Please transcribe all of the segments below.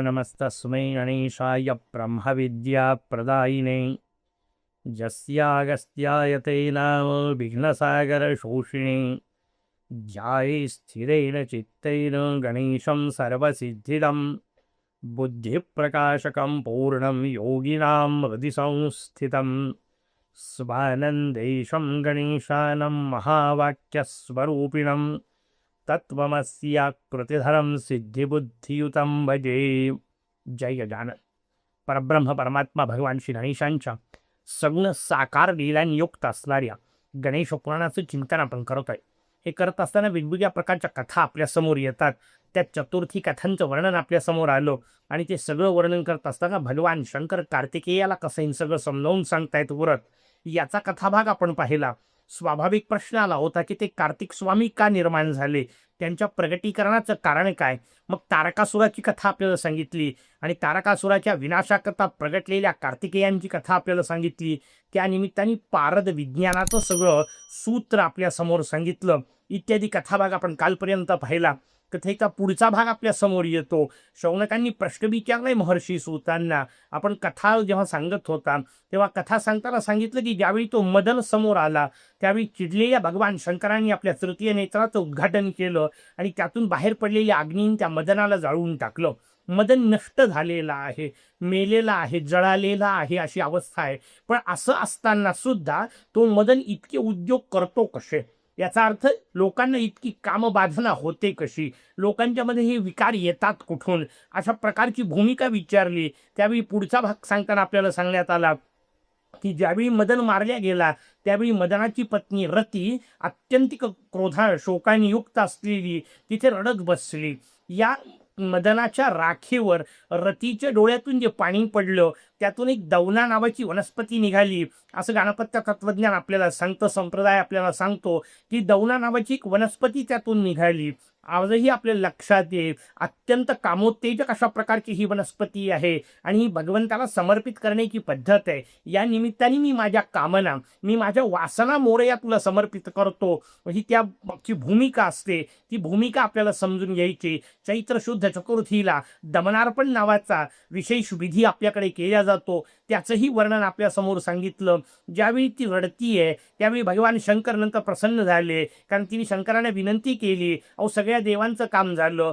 नमस्तस्मै गणेशाय ब्रह्मविद्याप्रदायिने यस्यागस्त्याय ते नाम विघ्नसागरशोषिणे ध्याये स्थिरेण चित्तेन गणेशं सर्वसिद्धिदं बुद्धिप्रकाशकं पूर्णं योगिनां हृदि संस्थितं स्वानन्देशं गणेशानं महावाक्यस्वरूपिणं तत्त्वमस्याकृतिधरं सिद्धिबुद्धियुतं भजे. जय गजानन. परब्रह्म परमात्मा भगवान श्री गणेशांच्या सगुण साकार लीलांयुक्त असणाऱ्या गणेश पुराणाचं चिंतन आपण करत आहे. हे करत असताना वेगवेगळ्या प्रकारच्या कथा आपल्यासमोर येतात. त्या चतुर्थी कथांचं वर्णन आपल्यासमोर आलं आणि ते सगळं वर्णन करत असताना भगवान शंकर कार्तिकेयाला कसं हे सगळं समजावून सांगतायत व्रत, याचा कथाभाग आपण पाहिला. स्वाभाविक प्रश्न आला होता की ते कार्तिक स्वामी का निर्माण झाले, त्यांच्या प्रगटीकरणाचं कारण काय. मग तारकासुराची कथा आपल्याला सांगितली आणि तारकासुराच्या विनाशाकरता प्रगटलेल्या कार्तिकेयांची कथा आपल्याला सांगितली. त्या निमित्ताने पारद विज्ञानाचं सगळं सूत्र आपल्यासमोर सांगितलं. इत्यादी कथाभाग आपण कालपर्यंत पाहिला. कथेचा पुढचा भाग आपल्या समोर येतो. शौनकांनी प्रश्न विचारलाय महर्षी सूतांना. आपण कथा जेव्हा सांगत होता तेव्हा कथा सांगताना सांगितलं की ज्यावेळी तो मदन समोर आला त्यावेळी चिडलेल्या भगवान शंकरांनी आपल्या तृतीय नेत्राचं उद्घाटन केलं आणि त्यातून बाहेर पडलेल्या अग्नीने त्या मदनाला जाळून टाकलं. मदन नष्ट झालेला आहे, मेलेला आहे, जळालेला आहे अशी अवस्था आहे. पण असं असताना सुद्धा तो मदन इतके उद्योग करतो कसे, याचा अर्थ लोकांना इतकी कामबाधना होते कशी, लोकांच्या मध्ये हे विकार येतात कुठून, अशा प्रकारची भूमिका विचारली. त्यावेळी पुढचा भाग सांगताना आपल्याला सांगण्यात आला की ज्यावेळी मदन मारल्या गेला त्यावेळी मदनाची पत्नी रती अत्यंतिक क्रोधा शोकाने युक्त असलेली तिथे रडत बसली. या मदनाच्या राखेवर रतीच्या डोळ्यातून जे पाणी पडलं त्यातून एक दौना नावाची वनस्पती निघाली असं गाणपत्य तत्वज्ञान आपल्याला सांगतं. संप्रदाय आपल्याला सांगतो की दौना नावाची एक वनस्पती त्यातून निघाली. आजही आपल्या लक्षात येईल अत्यंत कामोत्तेजक अशा प्रकारची ही वनस्पती आहे आणि ही भगवंताला समर्पित करण्याची पद्धत आहे. या निमित्ताने मी माझ्या कामना, मी माझ्या वासना मोरया तुला समर्पित करतो, ही त्याची भूमिका असते. ती भूमिका आपल्याला समजून घ्यायची. चैत्र शुद्ध चतुर्थीला दमनार्पण नावाचा विशेष विधी आपल्याकडे केला जातो. त्याचंही वर्णन आपल्या समोर सांगितलं. ज्यावेळी ती रडतीये त्यावेळी भगवान शंकर नंतर प्रसन्न झाले, कारण तिने शंकराने विनंती केली, अहो सगळ्या देवांचं काम झालं,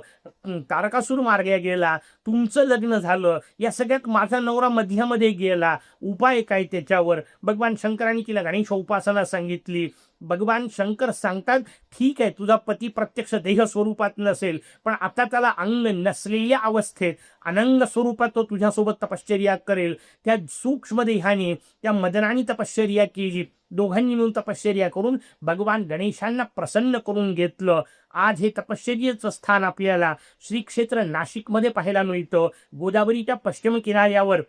तारकासूर मारल्या गेला, तुमचं लग्न झालं, या सगळ्यात माझा नवरा मध्यामध्ये गेला, उपाय काय त्याच्यावर. भगवान शंकरांनी तिला गणेश उपासना सांगितली. भगवान शंकर सांगतात ठीक आहे तुझा पती प्रत्यक्ष देह स्वरूपात नसेल पण आता त्याला अंग नसलेल्या अवस्थेत अनंग स्वरूपात तो तुझ्यासोबत तपश्चर्या करेल. त्या सूक्ष्म देहाने त्या मदनाने तपश्चर्या केली. दोघांनी मिळून तपश्चर्या करून भगवान गणेशांना प्रसन्न करून घेतलं. आज हे तपश्चर्येचं स्थान आपल्याला श्री क्षेत्र नाशिकमध्ये पाहायला मिळतं. गोदावरीच्या पश्चिम किनाऱ्यावर,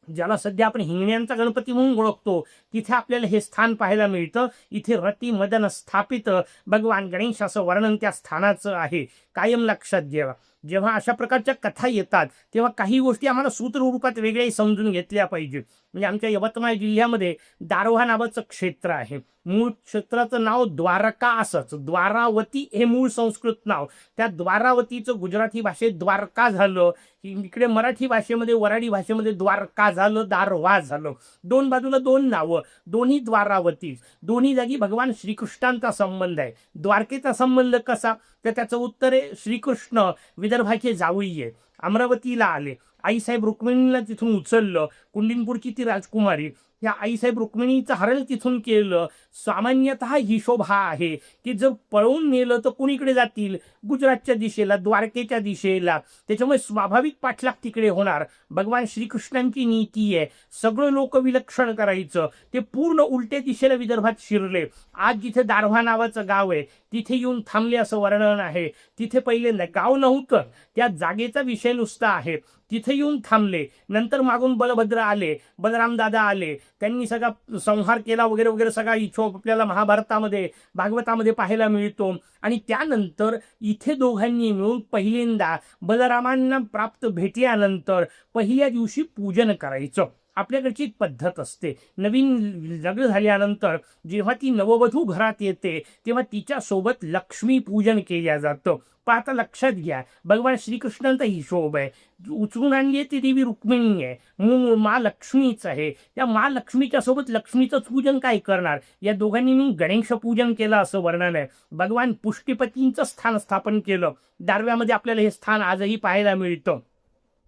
ज्याला सध्या आपण हिंगण्यांचा गणपती म्हणून ओळखतो, तिथे आपल्याला हे स्थान पाहायला मिळतं. इथे रती मदन स्थापित भगवान गणेश असं वर्णन त्या स्थानाचं आहे. कायम लक्षात घ्यावा. जेव्हा अशा प्रकारच्या कथा येतात तेव्हा काही गोष्टी आम्हाला सूत्ररूपात वेगळे समजून घेतल्या पाहिजे. म्हणजे आमच्या यवतमाळ जिल्ह्यामध्ये दारोहा नावाचं क्षेत्र आहे. मूळ क्षेत्राचं नाव द्वारका असंच, द्वारावती हे मूळ संस्कृत नाव. त्या द्वारावतीचं गुजराती भाषेत द्वारका झालं, इकडे मराठी भाषेमध्ये वराडी भाषेमध्ये द्वारका झालं, दारवा झालं. दोन बाजूला दोन नावं, दोन्ही द्वारावती. दोन्ही जागी भगवान श्रीकृष्णांचा संबंध आहे. द्वारकेचा संबंध कसा, तर त्याचं उत्तर आहे श्रीकृष्ण विदर्भाचे जावई आहे, अमरावतीला आले, आईसाहेब रुक्मिणीला तिथून उचललं, कुंडिनपूरची ती राजकुमारी, या आईसाहेब रुक्मिणीचं हरण तिथून केलं. सामान्यतः हिशोब हा आहे की जर पळवून नेलं तर कुणीकडे जातील, गुजरातच्या दिशेला, द्वारकेच्या दिशेला. त्याच्यामुळे स्वाभाविक पाठलाग तिकडे होणार. भगवान श्रीकृष्णांची नीती आहे सगळं लोक विलक्षण करायचं. ते पूर्ण उलट्या दिशेला विदर्भात शिरले. आज जिथे दारव्हा नावाचं गाव आहे तिथे येऊन थांबले असं वर्णन आहे. तिथे पहिले गाव नव्हतं, त्या जागेचा विषय नुसता आहे. तिथे येऊन थांबले. नंतर मागून बलभद्र आले, बलराम दादा आले, त्यांनी सगळा संहार केला वगैरे वगैरे. सगळा हिशोब आपल्याला महाभारतामध्ये भागवतामध्ये पाहायला मिळतो. आणि त्यानंतर इथे दोघांनी मिळून पहिल्यांदा बलरामांना प्राप्त भेटल्यानंतर पहिल्या दिवशी पूजन करायचं. आपल्याकडची एक पद्धत असते. नवीन लग्न झाल्यानंतर जेव्हा ती नववधू घरात येते तेव्हा तिच्यासोबत लक्ष्मी पूजन केलं जातं. पण आता लक्षात घ्या, भगवान श्रीकृष्णांचा हिशोब आहे. उचलून आणली आहे ती देवी रुक्मिणी आहे, मा लक्ष्मीच आहे. त्या मा लक्ष्मीच्या सोबत लक्ष्मीचंच पूजन काय करणार? या दोघांनी मी गणेश पूजन केलं असं वर्णन आहे. भगवान पुष्टीपतींचं स्थान स्थापन केलं. दारव्यामध्ये आपल्याला हे स्थान आजही पाहायला मिळतं.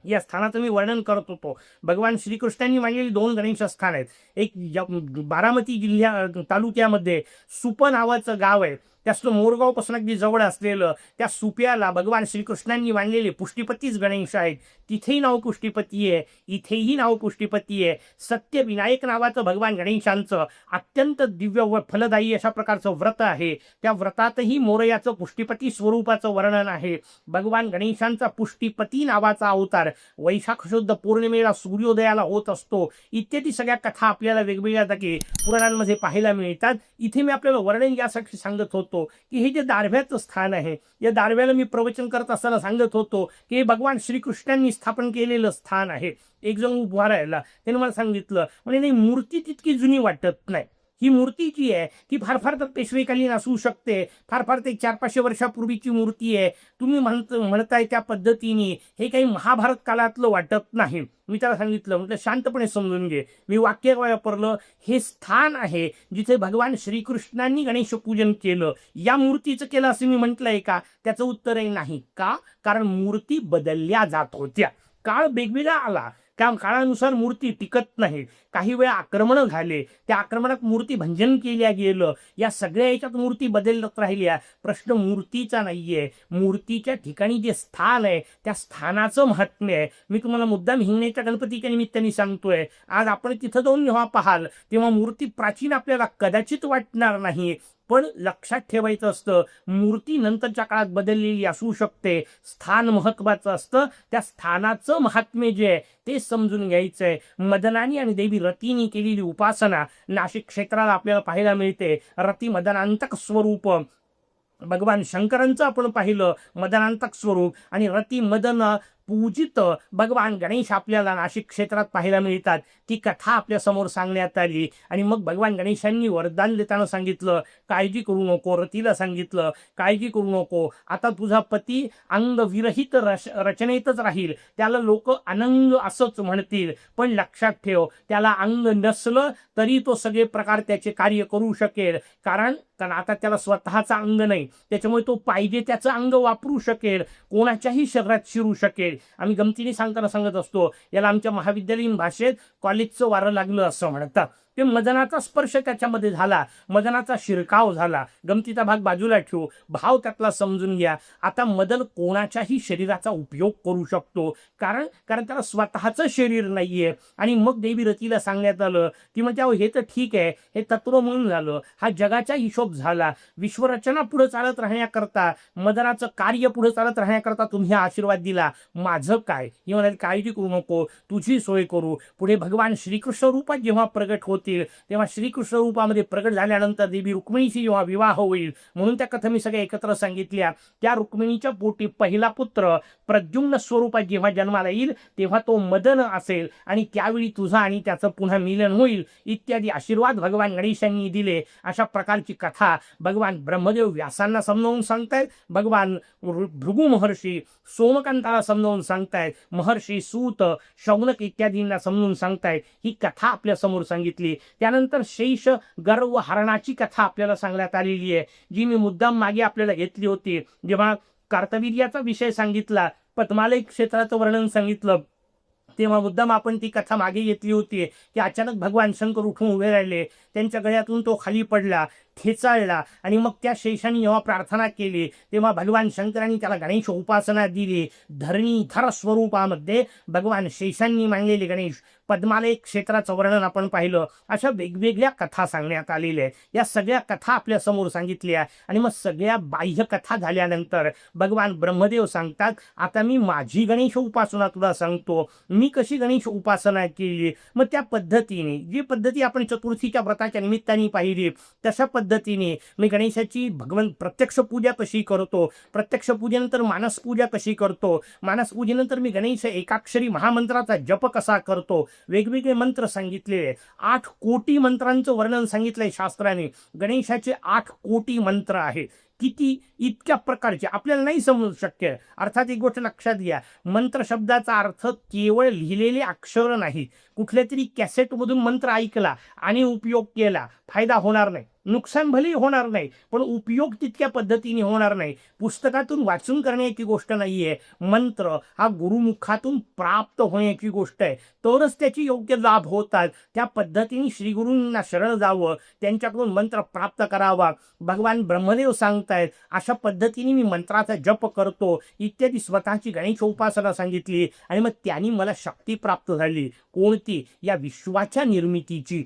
या स्थानाचं मी वर्णन करत होतो. भगवान श्रीकृष्णांनी मांडलेली 2 गणेश स्थान आहेत. एक बारामती तालुक्यामध्ये सुप नावाचं गाव आहे, त्याचं मोरगावपासून अगदी जवळ असलेलं त्या सुप्याला भगवान श्रीकृष्णांनी मांडलेले पुष्टीपतीच गणेश आहेत. तिथेही नाव पुष्टीपती आहे, इथेही नाव पुष्टीपती आहे. सत्यविनायक नावाचं भगवान गणेशांचं अत्यंत दिव्य व फलदायी अशा प्रकारचं व्रत आहे. त्या व्रतातही मोरयाचं पुष्टीपती स्वरूपाचं वर्णन आहे. भगवान गणेशांचा पुष्टीपती नावाचा अवतार वैशाख शुद्ध पौर्णिमेला सूर्योदयाला होत असतो. इत्यादी सगळ्या कथा आपल्याला वेगवेगळ्या जागी पुराणांमध्ये पाहायला मिळतात. इथे मी आपल्याला वर्णन यासाठी सांगत होतो की हे जे दारव्याचं स्थान आहे, या दारव्याला मी प्रवचन करत असताना सांगत होतो की हे भगवान श्रीकृष्णांनी स्थापन केलेलं स्थान आहे. एक जण उभा राहिला, त्याने मला सांगितलं, म्हणजे नाही, मूर्ती तितकी जुनी वाटत नाही. ही मूर्ती जी आहे ती फार फार तर पेशवेकालीन असू शकते, फार फार ते 400-500 वर्षापूर्वीची मूर्ती आहे. तुम्ही म्हणताय त्या पद्धतीने हे काही महाभारत काळातलं वाटत नाही. मी त्याला सांगितलं, म्हटलं शांतपणे समजून घे. मी वाक्य वापरलं, हे स्थान आहे जिथे भगवान श्रीकृष्णांनी गणेश पूजन केलं. या मूर्तीचं केलं असं मी म्हटलंय का? त्याचं उत्तर आहे नाही. का? कारण मूर्ती बदलल्या जात होत्या. काळ वेगवेगळा आला, त्या काळानुसार मूर्ती टिकत नाही. काही वेळा आक्रमणं झाले, त्या आक्रमणात मूर्ती भंजन केल्या गेलं. या सगळ्या याच्यात मूर्ती बदलत राहिल्या. प्रश्न मूर्तीचा नाहीये, मूर्तीच्या ठिकाणी जे स्थान आहे त्या स्थानाचं महात्म्य आहे. मी तुम्हाला मुद्दाम हिंगण्याच्या गणपतीच्या निमित्ताने सांगतोय. आज आपण तिथं जाऊन जेव्हा पाहाल तेव्हा मूर्ती प्राचीन आपल्याला कदाचित वाटणार नाही, पण लक्षात ठेवायचं असतं, मूर्ती नंतरच्या काळात बदललेली असू शकते. स्थान महत्वाचं असतं. त्या स्थानाचं महात्म्य जे आहे ते समजून घ्यायचंय. मदनानी आणि देवी रतीनी केलेली उपासना नाशिक क्षेत्राला आपल्याला पाहायला मिळते. रती मदनांतक स्वरूप भगवान शंकरांचं आपण पाहिलं मदनांतक स्वरूप, आणि रती मदन पूजित भगवान गणेश आपल्याला नाशिक क्षेत्रात पाहायला मिळतात. ती कथा आपल्या समोर सांगण्यात आली. आणि मग भगवान गणेशांनी वरदान देताना सांगितलं, काळजी करू नको. रतीला सांगितलं, काळजी करू नको. आता तुझा पती अंग विरहित रचनेतच राहील. त्याला लोक अनंग असंच म्हणतील, पण लक्षात ठेव, त्याला अंग नसलं तरी तो सगळे प्रकार त्याचे कार्य करू शकेल. कारण आता त्याला स्वतःचा अंग नाही, त्याच्यामुळे तो पाहिजे त्याचं अंग वापरू शकेल, कोणाच्याही शरीरात शिरू शकेल. आम्ही गमतीने सांगताना सांगत असतो, याला आमच्या महाविद्यालयीन भाषेत कॉलेजचं वारं लागलं असं म्हणतात. ते मदनाचा स्पर्श त्याच्यामध्ये झाला, मदनाचा शिरकाव झाला. गमतीचा भाग बाजूला ठेवू, भाव त्यातला समजून घ्या. आता मदन कोणाच्याही शरीराचा उपयोग करू शकतो, कारण त्याला स्वतःचं शरीर नाहीये. आणि मग देवी रतीला सांगण्यात आलं, ती म्हणजे हे तर ठीक आहे, हे तत्व म्हणून झालं, हा जगाचा हिशोब झाला. विश्वरचना पुढे चालत राहण्याकरता, मदनाचं कार्य पुढे चालत राहण्याकरता तुम्ही हा आशीर्वाद दिला. माझं काय? हे म्हणाले, काळजी करू नको, तुझी सोय करू. पुढे भगवान श्रीकृष्ण रूपात जेव्हा प्रगट होत तेव्हा श्रीकृष्ण रूपामध्ये प्रगट झाल्यानंतर देवी रुक्मिणीशी जेव्हा विवाह होईल, म्हणून त्या कथा मी सगळ्या एकत्र सांगितल्या. त्या रुक्मिणीच्या पोटी पहिला पुत्र प्रद्युम्न स्वरूपात जेव्हा जन्माला येईल तेव्हा तो मदन असेल, आणि त्यावेळी तुझा आणि त्याचं पुन्हा मिलन होईल, इत्यादी आशीर्वाद भगवान गणेशांनी दिले. अशा प्रकारची कथा भगवान ब्रह्मदेव व्यासांना समजावून सांगतायत, भगवान भृगु महर्षी सोमकांताला समजावून सांगतायत, महर्षी सूत शौनक इत्यादींना समजून सांगतायत. ही कथा आपल्या समोर सांगितली. त्यानंतर शेष गर्व हरणाची कथा आपल्याला सांगण्यात आलेली आहे, जी मी मुद्दाम मागे आपल्याला घेतली होती. जेव्हा कार्तवीर्याचा विषय सांगितला, पद्मालय क्षेत्राचं वर्णन सांगितलं, तेव्हा मुद्दाम आपण ती कथा मागे घेतली होती की अचानक भगवान शंकर उठून उभे राहिले, त्यांच्या गळ्यातून तो खाली पडला, ठेचाळला, आणि मग त्या शेषाने जेव्हा प्रार्थना केली तेव्हा भगवान शंकरांनी त्याला गणेश उपासना दिली. धरणीधर स्वरूपामध्ये भगवान शेषांनी मांडलेले गणेश, पद्मालय क्षेत्राचं वर्णन आपण पाहिलं. अशा वेगवेगळ्या कथा सांगण्यात आलेल्या आहेत. या सगळ्या कथा आपल्या समोर सांगितल्या. आणि मग सगळ्या बाह्य कथा झाल्यानंतर भगवान ब्रह्मदेव सांगतात, आता मी माझी गणेश उपासना तुला सांगतो, मी कशी गणेश उपासना केली. मग त्या पद्धतीने, जी पद्धती आपण चतुर्थीच्या व्रताच्या निमित्ताने पाहिली, तशा पद्धतीने मी गणेशाची प्रत्यक्ष पूजा कशी करतो, प्रत्यक्ष पूजेनंतर मानस पूजा कशी करतो, मानस पूजेनंतर मी गणेश एकाक्षरी महामंत्राचा जप कसा करतो, वेगवेगळे मंत्र सांगितलेले 8 कोटी मंत्रांचं वर्णन सांगितलंय शास्त्राने. गणेशाचे 8 कोटी मंत्र आहेत. किती इतक्या प्रकारचे आपल्याला नाही समजू शक्य. अर्थात एक गोष्ट लक्षात घ्या, मंत्र शब्दाचा अर्थ केवळ लिहिलेले अक्षर नाही. कुठल्या तरी कॅसेटमधून मंत्र ऐकला आणि उपयोग केला, फायदा होणार नाही, नुकसान भलेही होणार नाही, पण उपयोग तितक्या पद्धतीने होणार नाही. पुस्तकातून वाचून करण्याची गोष्ट नाहीये. मंत्र हा गुरुमुखातून प्राप्त होण्याची गोष्ट आहे, तरच त्याची योग्य लाभ होतात. त्या पद्धतीने श्री गुरूंना शरण जावं, त्यांच्याकडून मंत्र प्राप्त करावा. भगवान ब्रह्मदेव सांगतायत अशा पद्धतीने मी मंत्राचा जप करतो इत्यादी स्वतःची गणेश उपासना सांगितली. आणि मग त्यांनी मला शक्ती प्राप्त झाली. कोणती? या विश्वाच्या निर्मितीची.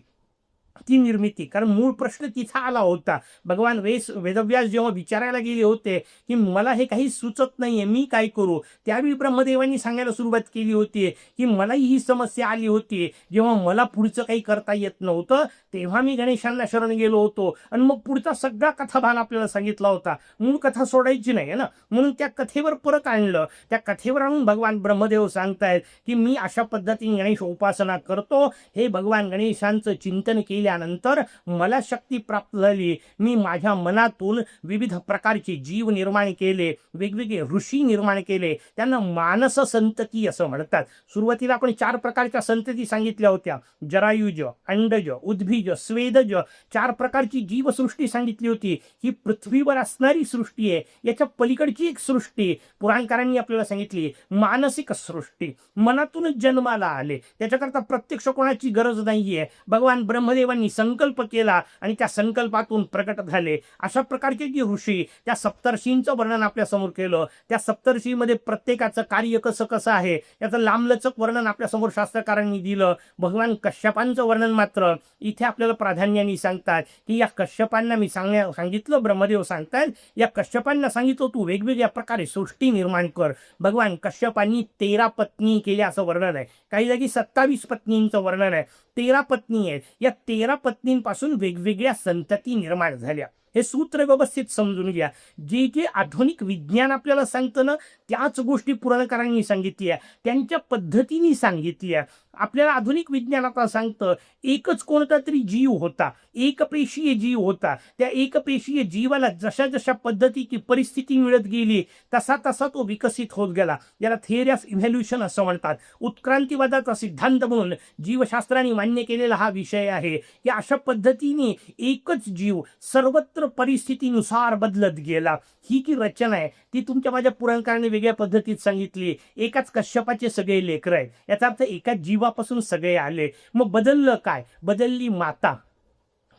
ती निर्मिती, कारण मूळ प्रश्न तिथा आला होता. भगवान वेदव्यास जेव्हा विचारायला गेले होते की मला हे काही सुचत नाहीये, मी काय करू, त्यावेळी ब्रह्मदेवांनी सांगायला सुरुवात केली होती की मलाही ही समस्या आली होती. जेव्हा मला पुढचं काही करता येत नव्हतं तेव्हा मी गणेशांना शरण गेलो होतो आणि मग पुढचा सगळा कथाभाग आपल्याला सांगितला होता. मूळ कथा सोडायची नाही ना, म्हणून त्या कथेवर परत आणलं. त्या कथेवर आणून भगवान ब्रह्मदेव सांगतायत की मी अशा पद्धतीने गणेश उपासना करतो. हे भगवान गणेशांचं चिंतन केल्यानंतर मला शक्ती प्राप्त झाली. मी माझ्या मनातून विविध प्रकारचे जीव निर्माण केले, वेगवेगळे ऋषी निर्माण केले. त्यांना मानस संतती असं म्हणतात. सुरुवातीला आपण 4 प्रकारच्या संतती सांगितल्या होत्या, जरायुज, अंडज, उद्भिज, स्वेदज. 4 प्रकारची जीवसृष्टी सांगितली होती. ही पृथ्वीवर असणारी सृष्टी आहे. याच्या पलीकडची एक सृष्टी पुराणकारांनी आपल्याला सांगितली, मानसिक सृष्टी. मनातूनच जन्माला आले, त्याच्याकरता प्रत्यक्ष कोणाची गरज नाहीये. भगवान ब्रह्मदेवांनी संकल्प केला आणि त्या संकल्पातून प्रकट झाले. अशा प्रकारचे जे ऋषी, त्या सप्तर्षींचं वर्णन आपल्या समोर केलं. त्या सप्तर्षीमध्ये प्रत्येकाचं कार्य कसं कसं आहे याचं लांबलचक वर्णन आपल्या समोर शास्त्रकारांनी दिलं. भगवान कश्यपांचं वर्णन मात्र इथे आपल्याला प्राधान्याने सांगतात की या कश्यपांना मी सांगितलं, ब्रह्मदेव सांगतात या कश्यपांना सांगितलं तू वेगवेगळ्या प्रकारे सृष्टी निर्माण कर. भगवान कश्यपांनी 13 पत्नी केल्या असं वर्णन आहे. काही जागी 27 पत्नींचं वर्णन आहे. 13 पत्नी आहेत. या 13 पत्नींपासून वेगवेगळ्या संतती निर्माण झाल्या. हे सूत्र व्यवस्थित समजून घ्या. जे जे आधुनिक विज्ञान आपल्याला सांगतं ना, त्याच गोष्टी पुराणकारांनी सांगितल्या, त्यांच्या पद्धतीने सांगितल्या. आपल्याला आधुनिक विज्ञान आता सांगतं एकच कोणता तरी जीव होता, एकपेशीय जीव होता. त्या एकपेशीय जीवाला जशा जशा पद्धतीची परिस्थिती मिळत गेली तसा तसा तो विकसित होत गेला. याला थिअरी ऑफ इव्हॅल्युशन असं म्हणतात. उत्क्रांतीवादाचा सिद्धांत म्हणून जीवशास्त्राने मान्य केलेला हा विषय आहे की अशा पद्धतीने एकच जीव सर्वत्र परिस्थितीनुसार बदलत गेला. ही की रचना आहे ती तुमच्या माझ्या पुराणकारांनी वेगळ्या पद्धतीत सांगितली. एकाच कश्यपाचे सगळे लेकर आहेत, याचा अर्थ एकाच जीवापासून सगळे आले. मग बदललं काय? बदलली माता.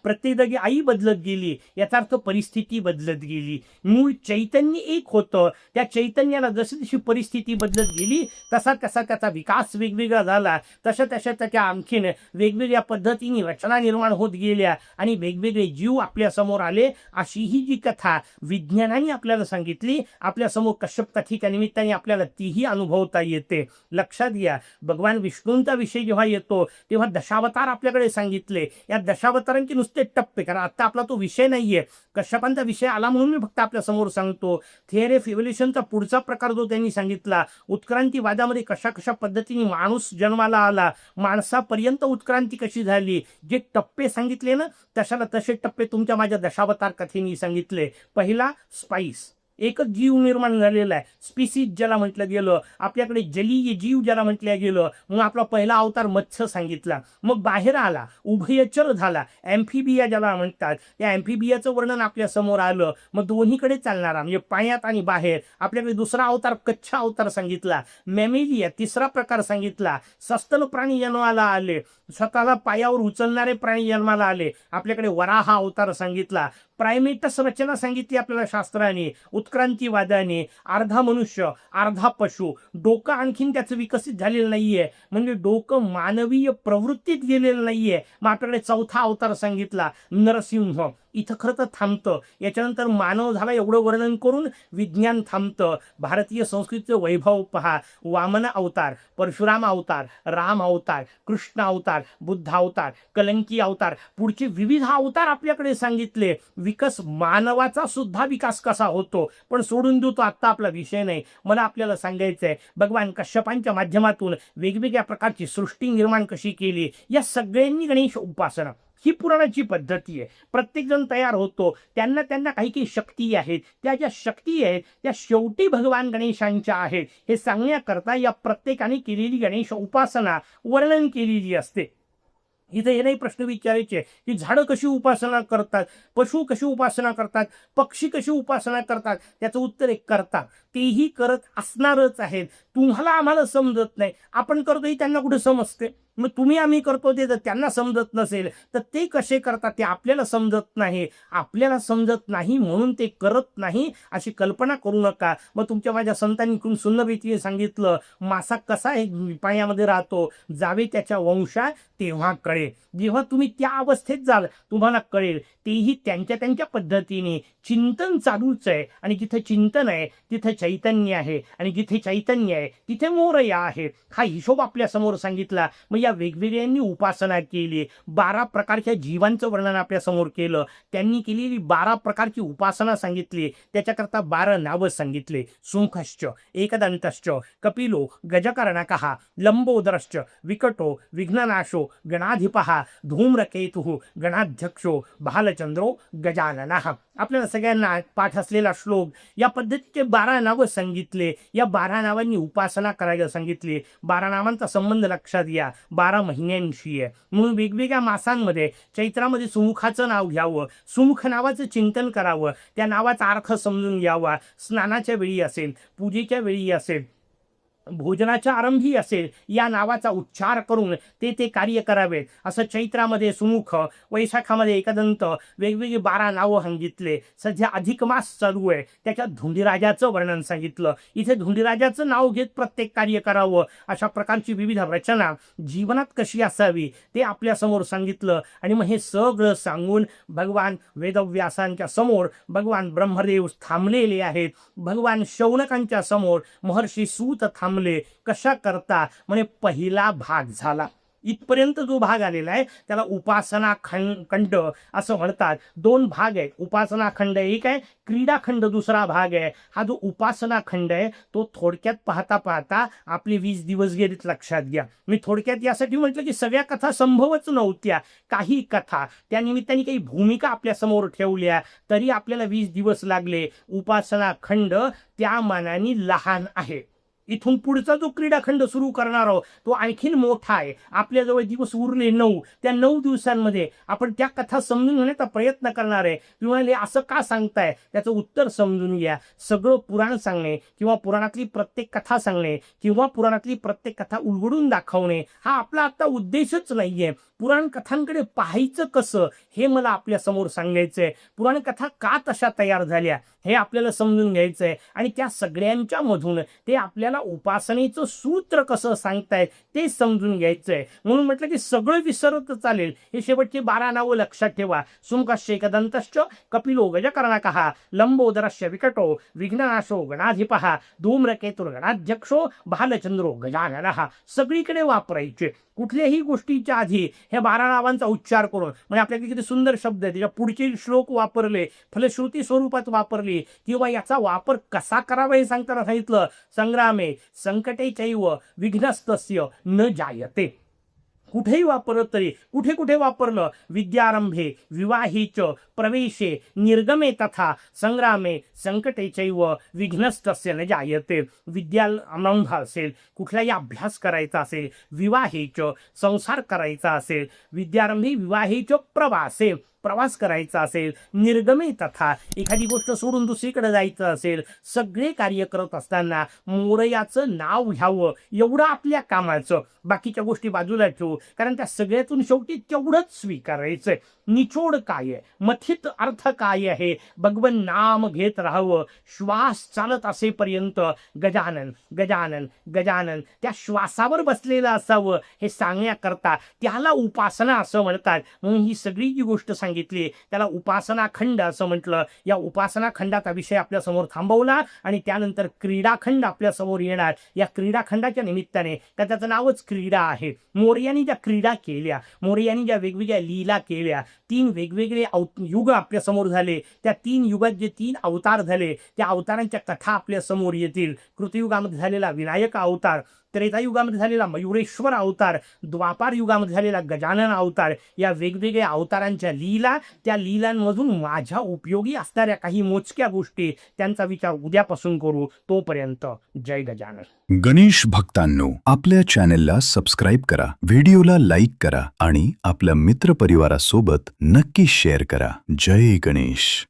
प्रत्येक जागी आई बदलत गेली, याचा अर्थ परिस्थिती बदलत गेली. मूळ चैतन्य एक होतं, त्या चैतन्याला जशी जशी परिस्थिती बदलत गेली तसा तसा त्याचा विकास वेगवेगळा झाला. तशा तशा त्याच्या आणखीन वेगवेगळ्या पद्धतीने रचना निर्माण होत गेल्या आणि वेगवेगळे जीव आपल्या समोर आले. अशी ही जी कथा विज्ञानाने आपल्याला सांगितली, आपल्या समोर कश्यप कथेच्या निमित्ताने आपल्याला तीही अनुभवता येते. लक्षात घ्या, भगवान विष्णूंचा विषय जेव्हा येतो तेव्हा दशावतार आपल्याकडे सांगितले. या दशावतारांची ते टप्पे, कारण आता आपला तो विषय नाहीये. कश्यपांचा विषय आला म्हणून मी फक्त आपल्या समोर सांगतो. थिअरी ऑफ इव्हॅल्युशनचा पुढचा प्रकार जो त्यांनी सांगितला, उत्क्रांतीवादामध्ये कशा कशा पद्धतीने माणूस जन्माला आला, माणसापर्यंत उत्क्रांती कशी झाली, जे टप्पे सांगितले ना तशाला तसे टप्पे तुमच्या माझ्या दशावतार कथेने सांगितले. पहिला स्पाइस, एकच जीव निर्माण झालेला आहे, स्पीसीज ज्याला म्हटलं गेलं. आपल्याकडे जलीय जीव ज्याला म्हटलं गेलं. मग आपला पहिला अवतार मत्स्य सांगितला. मग बाहेर आला, उभयचर झाला, ॲम्फिबिया ज्याला म्हणतात. त्या ॲम्फिबियाचं वर्णन आपल्या समोर आलं. मग दोन्हीकडे चालणारा म्हणजे पाण्यात आणि बाहेर. आपल्याकडे दुसरा अवतार कच्छ अवतार सांगितला. मॅमेलिया तिसरा प्रकार सांगितला. सस्तन प्राणी जन्माला आले, स्वतःला पायावर उचलणारे प्राणी जन्माला आले. आपल्याकडे वराह अवतार सांगितला. प्रायमेटस रचना सांगितली आपल्याला शास्त्राने, उत्क्रांतीवादाने. अर्धा मनुष्य अर्धा पशु, डोकं आणखीन त्याचं विकसित झालेलं नाहीये, म्हणजे डोकं मानवीय प्रवृत्तीत गेलेलं नाहीये. मग आपल्याकडे चौथा अवतार सांगितला, नरसिंह. इथं खरं तर थांबतं. याच्यानंतर मानव झाला एवढं वर्णन करून विज्ञान थांबतं. भारतीय संस्कृतीचं वैभव पहा. वामन अवतार, परशुराम अवतार, राम अवतार, कृष्ण अवतार, बुद्ध अवतार, कलंकी अवतार, पुढचे विविध अवतार आपल्याकडे सांगितले. मानवाचा सुद्धा विकास कसा होतो, पण सोडून देऊ, तो आत्ता आपला विषय नाही. मला आपल्याला सांगायचं आहे, भगवान कश्यपांच्या माध्यमातून वेगवेगळ्या प्रकारची सृष्टी निर्माण कशी केली. या सगळ्यांनी गणेश उपासना ही पुराणाची पद्धती आहे. प्रत्येक जण तयार होतो, त्यांना त्यांना काही काही शक्ती आहेत. त्या ज्या शक्ती आहेत त्या शेवटी भगवान गणेशांच्या आहेत हे सांगण्याकरता या प्रत्येकाने केलेली गणेश उपासना वर्णन केलेली असते. इथे हे नाही प्रश्न विचारायचे की झाडं कशी उपासना करतात, पशु कशी उपासना करतात, पक्षी कशी उपासना करतात. त्याचं उत्तर एक करतात, तेही करत असणारच आहेत. तुम्हाला आम्हाला समजत नाही, आपण करतोही त्यांना कुठे समजते. मग तुम्ही आम्ही करतो ते जर त्यांना समजत नसेल तर ते कसे करतात ते आपल्याला समजत नाही. आपल्याला समजत नाही म्हणून ते करत नाही अशी कल्पना करू नका. मग तुमच्या माझ्या संतांनी सुन्नबेतीने सांगितलं, मासा कसा पाण्यामध्ये राहतो, जावे त्याच्या वंशा तेव्हा कळेल. जेव्हा तुम्ही त्या अवस्थेत जाल तुम्हाला कळेल. तेही त्यांच्या त्यांच्या पद्धतीने चिंतन चालूच आहे. आणि जिथे चिंतन आहे तिथे चैतन्य आहे, आणि जिथे चैतन्य आहे तिथे मोरया आहे. हा हिशोब आपल्या समोर सांगितला. मग या वेगवेगळ्यांनी उपासना केली. 12 प्रकारच्या जीवांचं वर्णन आपल्या समोर केलं. त्यांनी केलेली 12 प्रकारची उपासना सांगितली. त्याच्याकरता 12 नावं सांगितले. सुंखश्च, एकदंतश्च, कपिलो, गजकर्णकः, लंबोदरश्च, विकटो, विघ्ननाशो, गणाधिपः, धूम्रकेतुः, गणाध्यक्षो, भालचंद्रो, गजाननः. आपल्याला सगळ्यांना पाठ असलेला श्लोक. या पद्धतीचे 12 नावं सांगितले. या 12 नावांनी उपासना करायला सांगितली. 12 नावांचा संबंध लक्षात घ्या, 12 महिन्यांशी आहे. म्हणून वेगवेगळ्या मासांमध्ये चैत्रामध्ये सुमुखाचं नाव घ्यावं, सुमुख नावाचं चिंतन करावं, त्या नावाचा अर्थ समजून घ्यावा. स्नानाच्या वेळी असेल, पूजेच्या वेळी असेल, भोजनाच्या आरंभी असेल, या नावाचा उच्चार करून ते कार्य करावेत. असं चैत्रामध्ये सुमुख, वैशाखामध्ये एकदंत, वेगवेगळी 12 नावं सांगितले. सध्या अधिक मास चालू आहे, त्याच्यात धुंडीराजाचं वर्णन सांगितलं. इथे धुंडीराजाचं नाव घेत प्रत्येक कार्य करावं. अशा प्रकारची विविध रचना जीवनात कशी असावी ते आपल्यासमोर सांगितलं. आणि मग हे सगळं सांगून भगवान वेदव्यासांच्या समोर भगवान ब्रह्मदेव थांबलेले आहेत. भगवान शौनकांच्या समोर महर्षी सूत थांबले. कशा करता म्हणे पहिला भाग झाला. इथपर्यंत जो भाग आलेला आहे त्याला उपासना खंड असं म्हणतात. 2 भाग आहेत. उपासना खंड एक आहे, क्रीडा खंड दुसरा भाग आहे. हा जो उपासना खंड आहे तो थोडक्यात पाहता पाहता आपले 20 दिवस गेलेत, लक्षात घ्या. मी थोडक्यात यासाठी म्हटलं की सगळ्या कथा संभवच नव्हत्या. काही कथा त्या निमित्ताने काही भूमिका आपल्या समोर ठेवल्या तरी आपल्याला 20 दिवस लागले. उपासना खंड त्या मानाने लहान आहे. इथून पुढचा जो क्रीडाखंड सुरू करणार आहोत तो आणखीन मोठा आहे. आपल्याजवळ दिवस उरले 9. त्या 9 दिवसांमध्ये आपण त्या कथा समजून घेण्याचा प्रयत्न करणार आहे. तुम्हाला असं का सांगताय त्याचं उत्तर समजून घ्या. सगळं पुराण सांगणे किंवा पुराणातली प्रत्येक कथा सांगणे किंवा पुराणातली प्रत्येक कथा उलगडून दाखवणे हा आपला आता उद्देशच नाहीये. पुराण कथांकडे पाहायचं कसं हे मला आपल्या समोर सांगायचंय. पुराण कथा का तशा तयार झाल्या हे आपल्याला समजून घ्यायचंय. आणि त्या सगळ्यांच्या मधून ते आपल्याला उपासनेचं सूत्र कसं सांगतायत ते समजून घ्यायचंय. म्हणून म्हटलं की सगळं विसरत चालेल. हे शेवटचे 12 नावं लक्षात ठेवा. सुमुखश्च, एकदंतश्च, कपिलो, गजकर्णकः, लंबोदरश्च, विकटो, विघ्ननाशो, गणाधिपः, धूम्रकेतुर्गणाध्यक्षो, भालचंद्रो, गजाननः. सगळीकडे वापरायचे. कुठल्याही गोष्टीच्या आधी ह्या 12 नावांचा उच्चार करून. म्हणजे आपल्याकडे किती सुंदर शब्द आहे. त्याच्या पुढचे श्लोक वापरले, फलश्रुती स्वरूपात वापरली, किंवा याचा वापर कसा करावा हे सांगताना सांगितलं. संग्रामे संकटे चैव विघ्नस्तस्य न जायते. कुठेही वापरलं तरी कुठे कुठे वापरलं. विद्यारंभे, विवाहीच, प्रवेशे, निर्गमे तथा संग्रामे संकटे चैव विघ्नस्तस्य न जायते. विद्यारंभ असेल, कुठलाही अभ्यास करायचा असेल, विवाहेच संसार करायचा असेल, विद्यारंभी विवाहेच प्रवासे प्रवास करायचा असेल, निर्गमे तथा एखादी गोष्ट सोडून दुसरीकडे जायचं असेल, सगळे कार्य करत असताना मोरयाचं नाव घ्यावं एवढं आपल्या कामाचं. बाकीच्या गोष्टी बाजूला ठेवू, कारण त्या सगळ्यातून शेवटी तेवढंच स्वीकारायचंय. निचोड काय आहे, मथित अर्थ काय आहे, भगवन नाम घेत राहावं श्वास चालत असेपर्यंत. गजानन गजानन गजानन त्या श्वासावर बसलेलं असावं हे सांगण्याकरता त्याला उपासना असं म्हणतात. म्हणून ही सगळी जी गोष्ट सांगितली, त्याला उपासना खंड असं म्हटलं. या उपासना खंडाचा विषय आपल्यासमोर थांबवला आणि त्यानंतर क्रीडाखंड आपल्यासमोर येणार. या क्रीडाखंडाच्या निमित्ताने त्याचं नावच क्रीडा आहे. मोरयांनी ज्या क्रीडा केल्या, मोरयांनी ज्या वेगवेगळ्या लीला केल्या, 3 वेगवेगळे युग आपल्यासमोर झाले. त्या 3 युगात जे 3 अवतार झाले, त्या अवतारांच्या कथा आपल्यासमोर येतील. कृतयुगामध्ये झालेला विनायक अवतार, त्रेतायुगामध्ये झालेला मयुरेश्वर अवतार, द्वापार युगामध्ये झालेला गजानन अवतार, या वेगवेगळ्या अवतारांच्या लीला, त्या लीलांमधून माझ्या उपयोगी असणाऱ्या काही मोजक्या गोष्टी, त्यांचा विचार उद्यापासून करू. तोपर्यंत जय गजानन. गणेश भक्तांनो, आपल्या चॅनेलला सबस्क्राईब करा, व्हिडिओला लाईक करा आणि आपल्या मित्रपरिवारासोबत नक्की शेअर करा. जय गणेश.